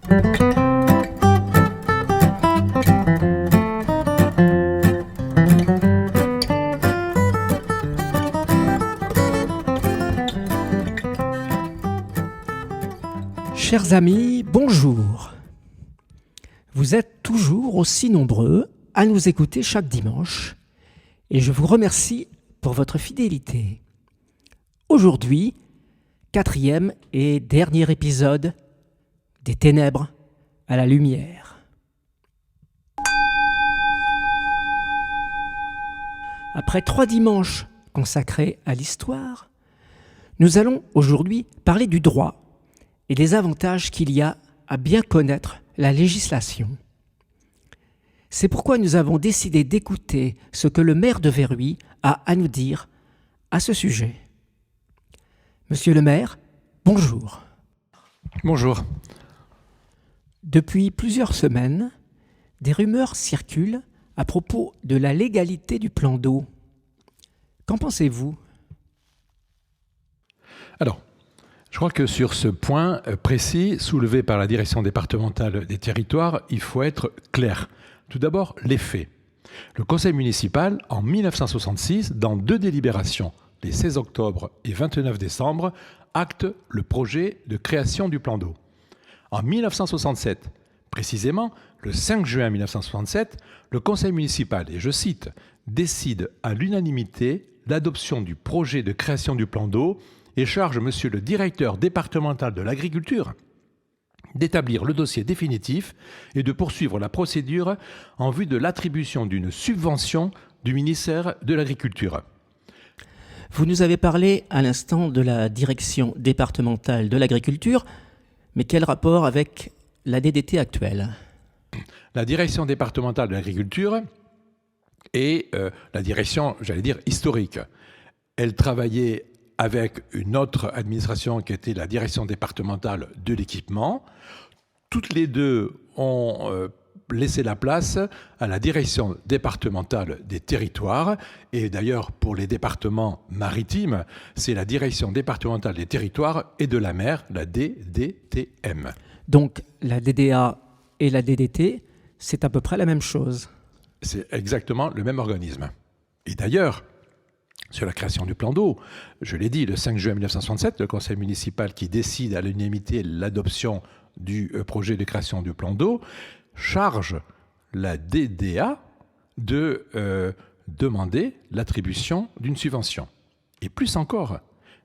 Chers amis, bonjour. Vous êtes toujours aussi nombreux à nous écouter chaque dimanche et je vous remercie pour votre fidélité. Aujourd'hui, 4e et dernier épisode des ténèbres à la lumière. Après 3 dimanches consacrés à l'histoire, nous allons aujourd'hui parler du droit et des avantages qu'il y a à bien connaître la législation. C'est pourquoi nous avons décidé d'écouter ce que le maire de Verhuy a à nous dire à ce sujet. Monsieur le maire, bonjour. Bonjour. Depuis plusieurs semaines, des rumeurs circulent à propos de la légalité du plan d'eau. Qu'en pensez-vous ? Alors, je crois que sur ce point précis, soulevé par la direction départementale des territoires, il faut être clair. Tout d'abord, les faits. Le conseil municipal, en 1966, dans 2 délibérations, les 16 octobre et 29 décembre, acte le projet de création du plan d'eau. En 1967, précisément, le 5 juin 1967, le conseil municipal, et je cite, décide à l'unanimité l'adoption du projet de création du plan d'eau et charge monsieur le directeur départemental de l'agriculture d'établir le dossier définitif et de poursuivre la procédure en vue de l'attribution d'une subvention du ministère de l'Agriculture. Vous nous avez parlé à l'instant de la direction départementale de l'agriculture, mais quel rapport avec la DDT actuelle ? La direction départementale de l'agriculture est la direction, j'allais dire, historique. Elle travaillait avec une autre administration qui était la direction départementale de l'équipement. Toutes les deux ont laissé la place à la direction départementale des territoires. Et d'ailleurs, pour les départements maritimes, c'est la direction départementale des territoires et de la mer, la DDTM. Donc la DDA et la DDT, c'est à peu près la même chose. C'est exactement le même organisme. Et d'ailleurs, sur la création du plan d'eau, je l'ai dit, le 5 juin 1967, le conseil municipal qui décide à l'unanimité l'adoption du projet de création du plan d'eau charge la DDA de demander l'attribution d'une subvention. Et plus encore,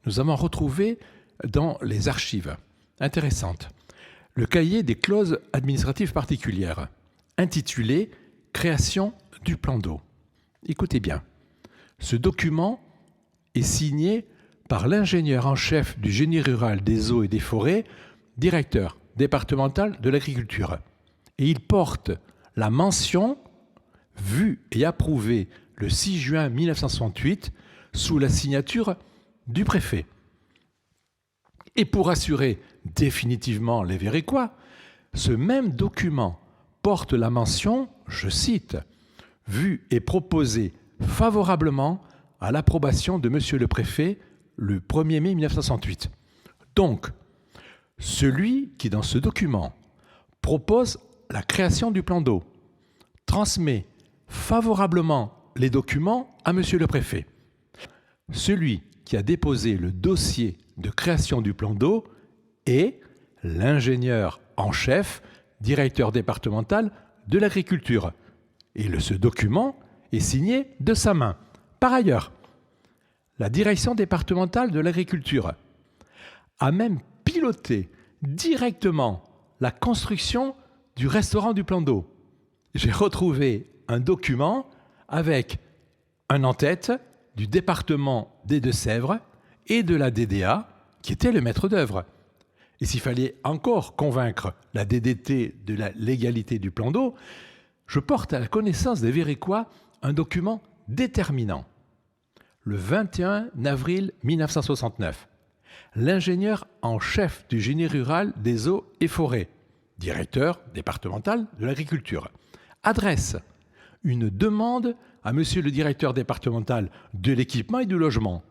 nous avons retrouvé dans les archives intéressantes le cahier des clauses administratives particulières intitulé « Création du plan d'eau ». Écoutez bien. Ce document est signé par l'ingénieur en chef du génie rural des eaux et des forêts, directeur départemental de l'agriculture. Et il porte la mention « vue et approuvée le 6 juin 1968 sous la signature du préfet ». Et pour assurer définitivement les Vérécois, ce même document porte la mention, je cite, « vue et proposée favorablement à l'approbation de monsieur le préfet le 1er mai 1968. Donc, celui qui, dans ce document, propose la création du plan d'eau, transmet favorablement les documents à monsieur le préfet. Celui qui a déposé le dossier de création du plan d'eau est l'ingénieur en chef, directeur départemental de l'agriculture. Et ce document est signé de sa main. Par ailleurs, la direction départementale de l'agriculture a même piloté directement la construction du restaurant du plan d'eau. J'ai retrouvé un document avec un en-tête du département des Deux-Sèvres et de la DDA qui était le maître d'œuvre. Et s'il fallait encore convaincre la DDT de la légalité du plan d'eau, je porte à la connaissance des Vérécois un document déterminant. Le 21 avril 1969, l'ingénieur en chef du génie rural des eaux et forêts, directeur départemental de l'agriculture, adresse une demande à monsieur le directeur départemental de l'équipement et du logement,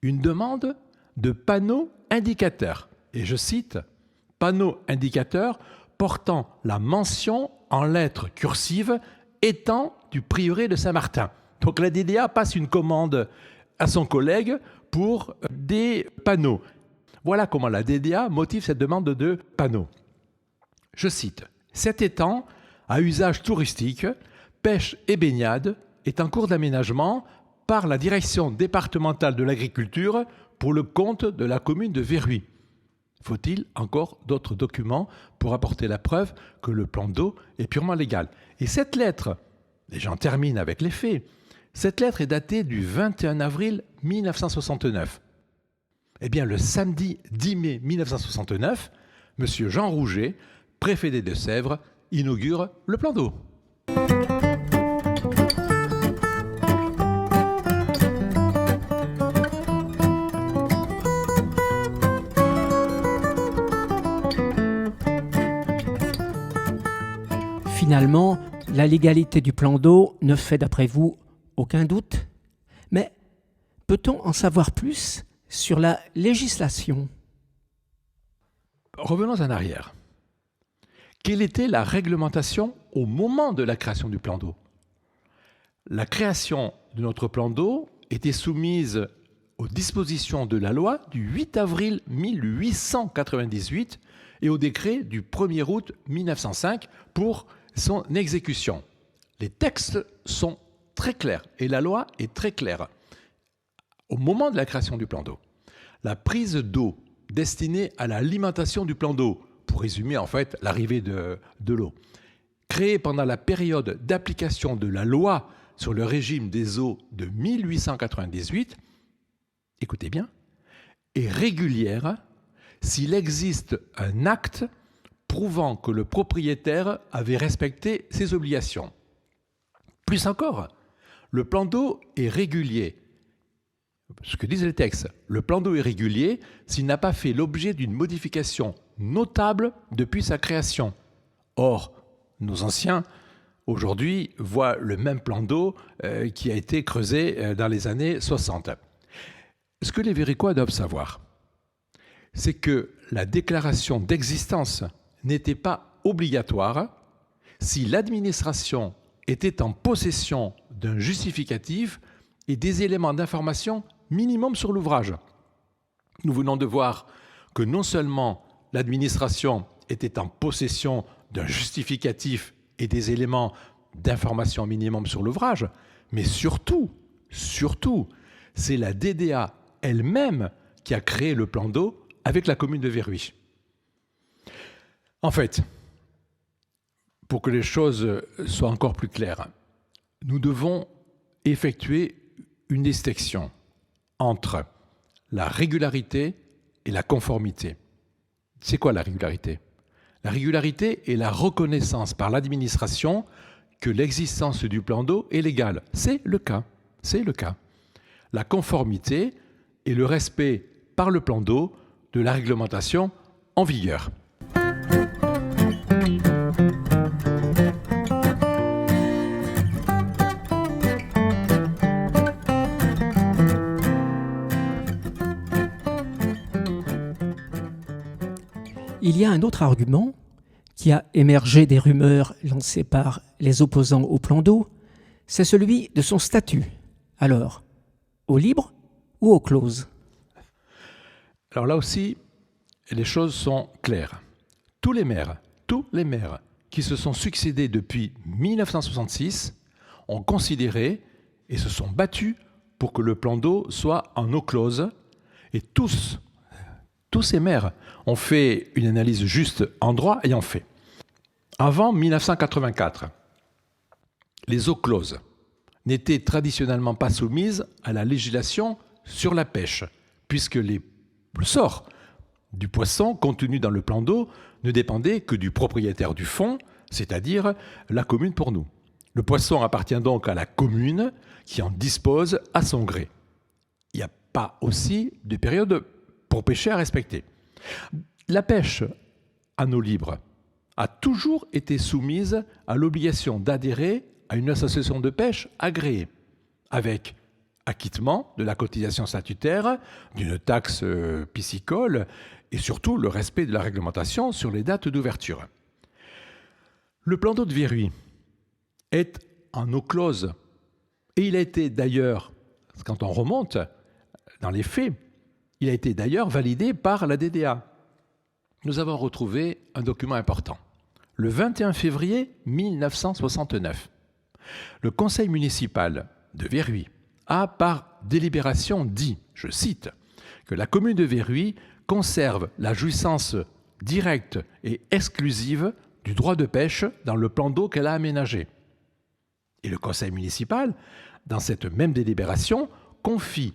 une demande de panneaux indicateurs. Et je cite, panneaux indicateurs portant la mention en lettres cursives étant du prieuré de Saint-Martin. Donc la DDA passe une commande à son collègue pour des panneaux. Voilà comment la DDA motive cette demande de panneaux. Je cite, « Cet étang, à usage touristique, pêche et baignade, est en cours d'aménagement par la direction départementale de l'agriculture pour le compte de la commune de Verruy. » Faut-il encore d'autres documents pour apporter la preuve que le plan d'eau est purement légal? Et cette lettre, et j'en termine avec les faits, cette lettre est datée du 21 avril 1969. Eh bien, le samedi 10 mai 1969, M. Jean Rouget, préfet des Deux-Sèvres, inaugure le plan d'eau. Finalement, la légalité du plan d'eau ne fait d'après vous aucun doute. Mais peut-on en savoir plus sur la législation? Revenons en arrière. Quelle était la réglementation au moment de la création du plan d'eau? La création de notre plan d'eau était soumise aux dispositions de la loi du 8 avril 1898 et au décret du 1er août 1905 pour son exécution. Les textes sont très clairs et la loi est très claire. Au moment de la création du plan d'eau, la prise d'eau destinée à l'alimentation du plan d'eau, pour résumer en fait l'arrivée de l'eau, créée pendant la période d'application de la loi sur le régime des eaux de 1898, écoutez bien, est régulière s'il existe un acte prouvant que le propriétaire avait respecté ses obligations. Plus encore, le plan d'eau est régulier. Ce que disent les textes, le plan d'eau est régulier s'il n'a pas fait l'objet d'une modification notable depuis sa création. Or, nos anciens, aujourd'hui, voient le même plan d'eau qui a été creusé dans les années 60. Ce que les Véricois doivent savoir, c'est que la déclaration d'existence n'était pas obligatoire si l'administration était en possession d'un justificatif et des éléments d'information minimum sur l'ouvrage. Nous venons de voir que non seulement l'administration était en possession d'un justificatif et des éléments d'information minimum sur l'ouvrage, mais surtout, c'est la DDA elle-même qui a créé le plan d'eau avec la commune de Verruy. En fait, pour que les choses soient encore plus claires, nous devons effectuer une distinction entre la régularité et la conformité. C'est quoi la régularité? La régularité est la reconnaissance par l'administration que l'existence du plan d'eau est légale. C'est le cas. La conformité est le respect par le plan d'eau de la réglementation en vigueur. Il y a un autre argument qui a émergé des rumeurs lancées par les opposants au plan d'eau, c'est celui de son statut. Alors, eau libre ou eau close? Alors là aussi, les choses sont claires. Tous les maires qui se sont succédés depuis 1966 ont considéré et se sont battus pour que le plan d'eau soit en eau close. Et tous ces maires ont fait une analyse juste en droit ayant fait. Avant 1984, les eaux closes n'étaient traditionnellement pas soumises à la législation sur la pêche, puisque le sort du poisson contenu dans le plan d'eau ne dépendait que du propriétaire du fonds, c'est-à-dire la commune pour nous. Le poisson appartient donc à la commune qui en dispose à son gré. Il n'y a pas aussi de période pour pêcher à respecter. La pêche en eau libre a toujours été soumise à l'obligation d'adhérer à une association de pêche agréée, avec acquittement de la cotisation statutaire, d'une taxe piscicole et surtout le respect de la réglementation sur les dates d'ouverture. Le plan d'eau de Viruy est en eau close. Et il a été d'ailleurs, quand on remonte dans les faits, il a été d'ailleurs validé par la DDA. Nous avons retrouvé un document important. Le 21 février 1969, le conseil municipal de Viruy a, par délibération, dit, je cite, que la commune de Viruy conserve la jouissance directe et exclusive du droit de pêche dans le plan d'eau qu'elle a aménagé. Et le conseil municipal, dans cette même délibération, confie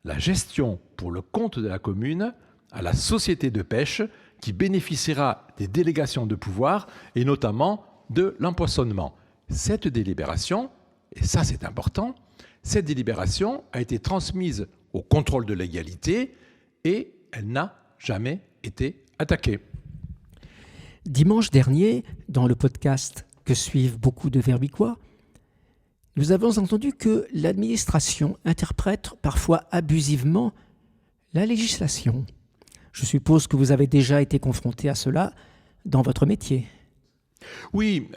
la gestion pour le compte de la commune à la société de pêche qui bénéficiera des délégations de pouvoir et notamment de l'empoisonnement. Cette délibération, et ça c'est important, cette délibération a été transmise au contrôle de légalité et elle n'a jamais été attaquée. Dimanche dernier, dans le podcast que suivent beaucoup de Verbiquois, nous avons entendu que l'administration interprète parfois abusivement la législation. Je suppose que vous avez déjà été confronté à cela dans votre métier. Oui,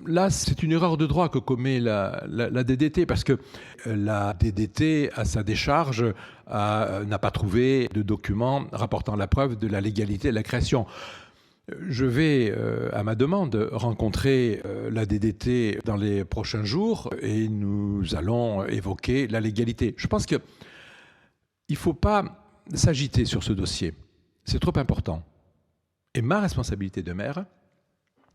là c'est une erreur de droit que commet la DDT parce que la DDT, à sa décharge, n'a pas trouvé de document rapportant la preuve de la légalité de la création. Je vais, à ma demande, rencontrer la DDT dans les prochains jours et nous allons évoquer la légalité. Je pense qu'il ne faut pas s'agiter sur ce dossier. C'est trop important. Et ma responsabilité de maire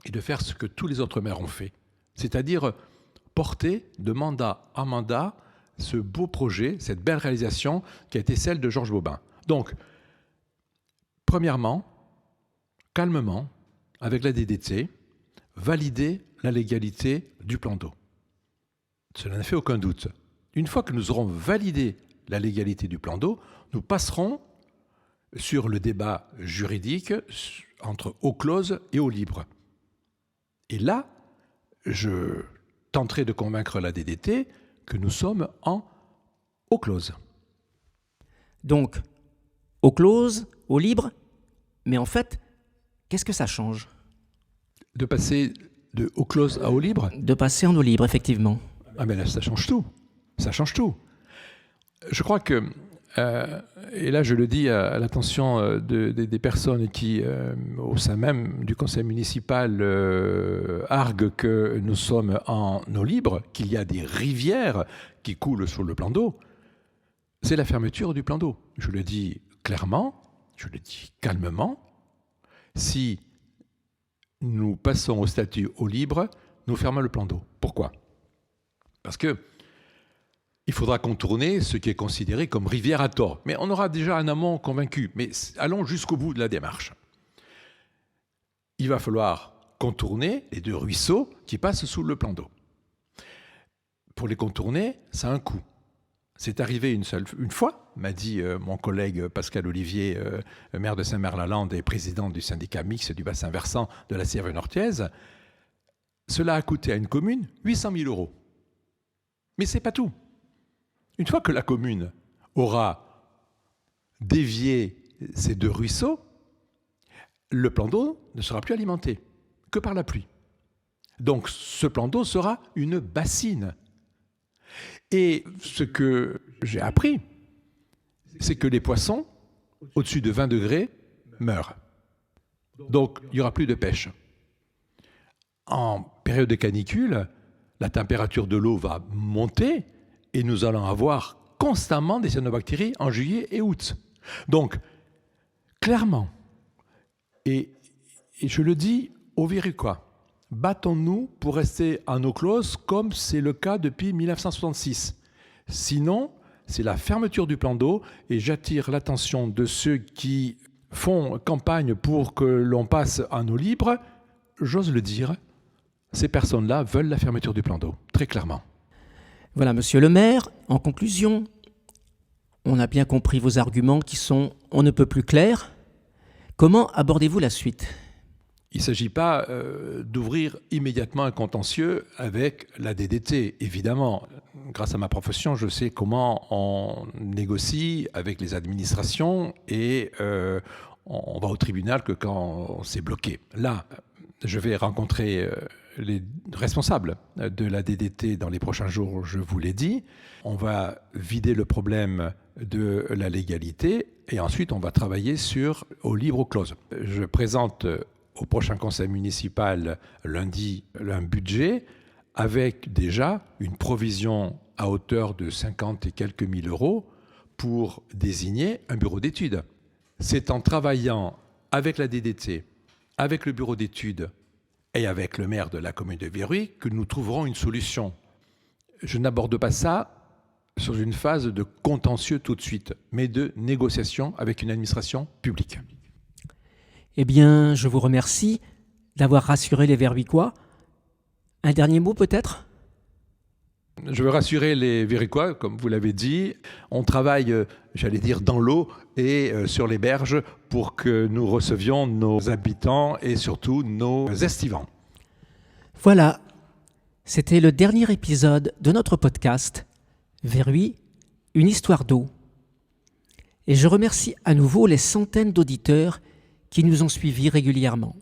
est de faire ce que tous les autres maires ont fait, c'est-à-dire porter de mandat en mandat ce beau projet, cette belle réalisation qui a été celle de Georges Bobin. Donc, premièrement, calmement, avec la DDT, valider la légalité du plan d'eau. Cela n'a fait aucun doute. Une fois que nous aurons validé la légalité du plan d'eau, nous passerons sur le débat juridique entre eau close et eau libre. Et là, je tenterai de convaincre la DDT que nous sommes en eau close. Donc, eau close, eau libre, mais en fait, qu'est-ce que ça change ? De passer de eau close à eau libre ? De passer en eau libre, effectivement. Ah mais là, ça change tout. Ça change tout. Je crois que, et là je le dis à l'attention des personnes qui, au sein même du conseil municipal, arguent que nous sommes en eau libre, qu'il y a des rivières qui coulent sur le plan d'eau, c'est la fermeture du plan d'eau. Je le dis clairement, je le dis calmement. Si nous passons au statut eau libre, nous fermons le plan d'eau. Pourquoi ? Parce que il faudra contourner ce qui est considéré comme rivière à tort. Mais on aura déjà un amont convaincu. Mais allons jusqu'au bout de la démarche. Il va falloir contourner les deux ruisseaux qui passent sous le plan d'eau. Pour les contourner, ça a un coût. C'est arrivé une fois, m'a dit mon collègue Pascal Olivier, maire de Saint-Merlan-Lande et président du syndicat mixte du bassin versant de la Sierre Nortiaise. Cela a coûté à une commune 800 000 €. Mais ce n'est pas tout. Une fois que la commune aura dévié ces deux ruisseaux, le plan d'eau ne sera plus alimenté que par la pluie. Donc ce plan d'eau sera une bassine. Et ce que j'ai appris, c'est que les poissons, au-dessus de 20 degrés, meurent. Donc il n'y aura plus de pêche. En période de canicule, la température de l'eau va monter et nous allons avoir constamment des cyanobactéries en juillet et août. Donc, clairement, et je le dis aux Verrucois, battons-nous pour rester en eau close comme c'est le cas depuis 1966. Sinon, c'est la fermeture du plan d'eau et j'attire l'attention de ceux qui font campagne pour que l'on passe en eau libre. J'ose le dire, ces personnes-là veulent la fermeture du plan d'eau, très clairement. Voilà, monsieur le maire, en conclusion, on a bien compris vos arguments qui sont on ne peut plus clairs. Comment abordez-vous la suite ? Il ne s'agit pas d'ouvrir immédiatement un contentieux avec la DDT, évidemment. Grâce à ma profession, je sais comment on négocie avec les administrations et on va au tribunal que quand c'est bloqué. Là, Je vais rencontrer les responsables de la DDT dans les prochains jours, je vous l'ai dit. On va vider le problème de la légalité et ensuite on va travailler au livre aux clauses. Je présente au prochain conseil municipal lundi un budget avec déjà une provision à hauteur de 50 et quelques mille euros pour désigner un bureau d'études. C'est en travaillant avec la DDT, avec le bureau d'études et avec le maire de la commune de Viruy que nous trouverons une solution. Je n'aborde pas ça sur une phase de contentieux tout de suite, mais de négociation avec une administration publique. Eh bien, je vous remercie d'avoir rassuré les Vervicois. Un dernier mot peut-être ? Je veux rassurer les Véricois, comme vous l'avez dit. On travaille, j'allais dire, dans l'eau et sur les berges pour que nous recevions nos habitants et surtout nos estivants. Voilà, c'était le dernier épisode de notre podcast Viruy, une histoire d'eau. Et je remercie à nouveau les centaines d'auditeurs qui nous ont suivis régulièrement.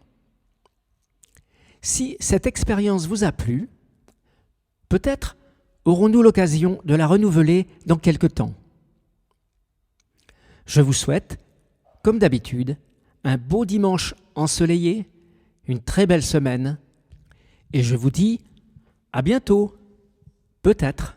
Si cette expérience vous a plu, peut-être aurons-nous l'occasion de la renouveler dans quelque temps. Je vous souhaite, comme d'habitude, un beau dimanche ensoleillé, une très belle semaine, et je vous dis à bientôt, peut-être.